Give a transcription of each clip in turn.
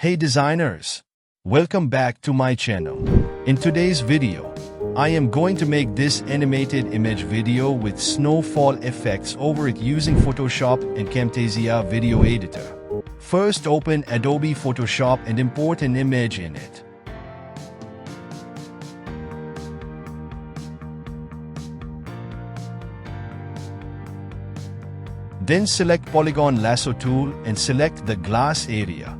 Hey designers! Welcome back to my channel. In today's video, I am going to make this animated image video with snowfall effects over it using Photoshop and Camtasia Video Editor. First, open Adobe Photoshop and import an image in it. Then select Polygon Lasso tool and select the glass area.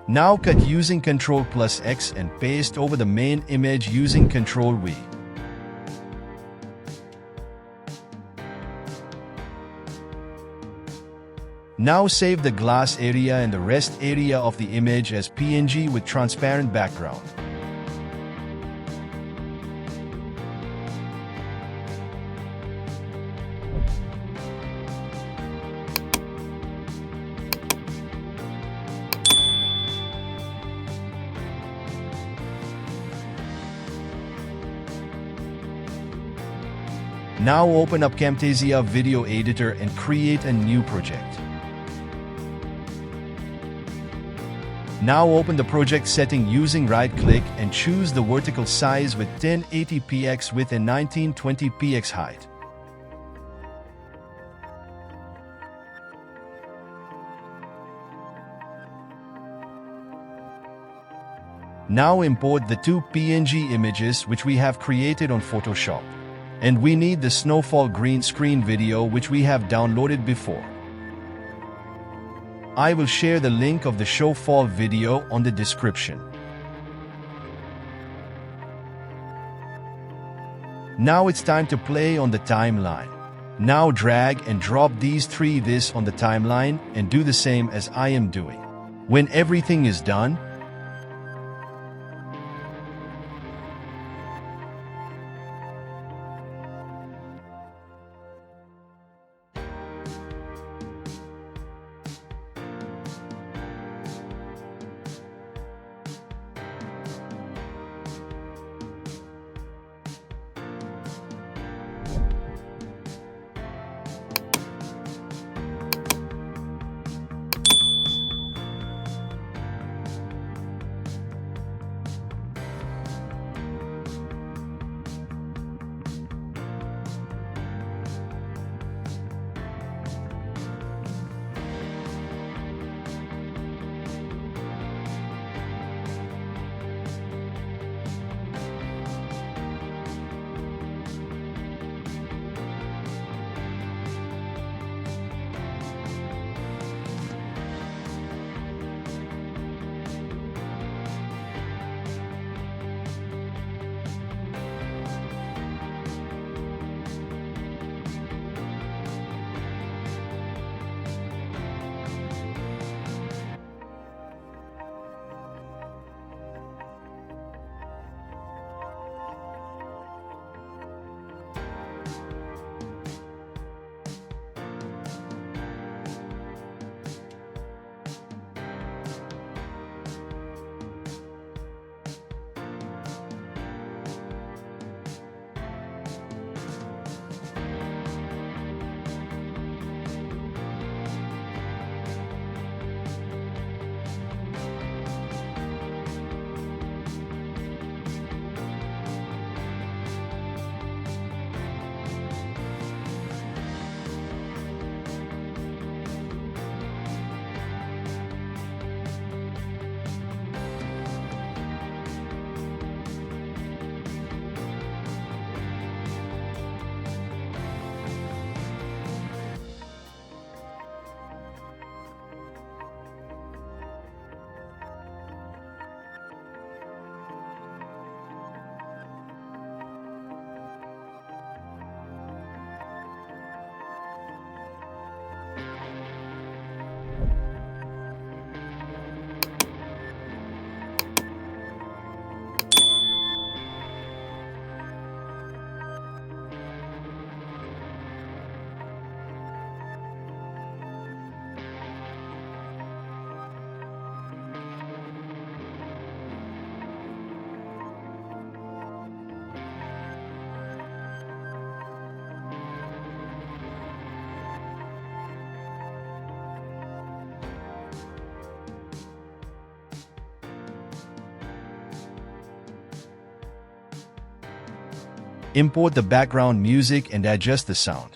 Now cut using Ctrl+X and paste over the main image using Ctrl+V. Now save the glass area and the rest area of the image as PNG with transparent background. Now open up Camtasia Video Editor and create a new project. Now open the project setting using right-click and choose the vertical size with 1080px width and 1920px height. Now import the two PNG images which we have created on Photoshop. And we need the snowfall green screen video which we have downloaded before. I will share the link of the snowfall video on the description. Now it's time to play on the timeline. Now drag and drop these three this on the timeline and do the same as I am doing. When everything is done, Import the background music and adjust the sound.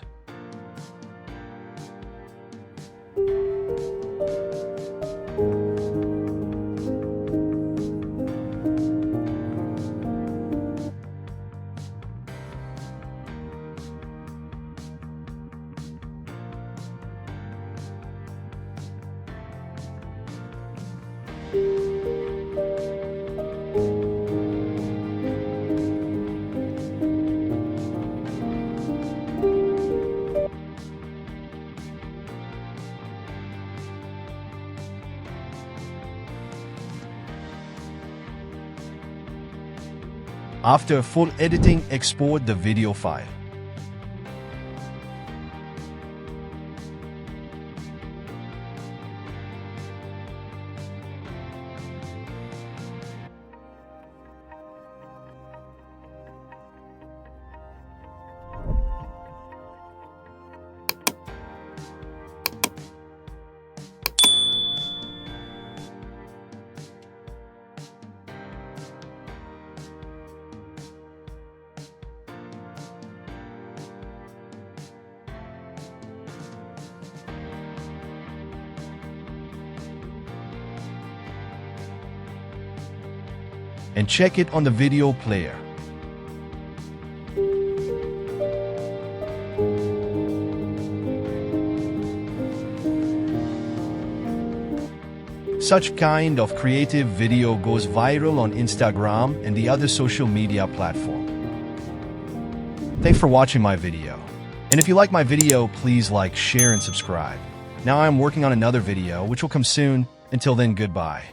After full editing, export the video file. And check it on the video player. Such kind of creative video goes viral on Instagram and the other social media platform. Thanks for watching my video. And if you like my video, please like, share, and subscribe. Now I'm working on another video, which will come soon. Until then, goodbye.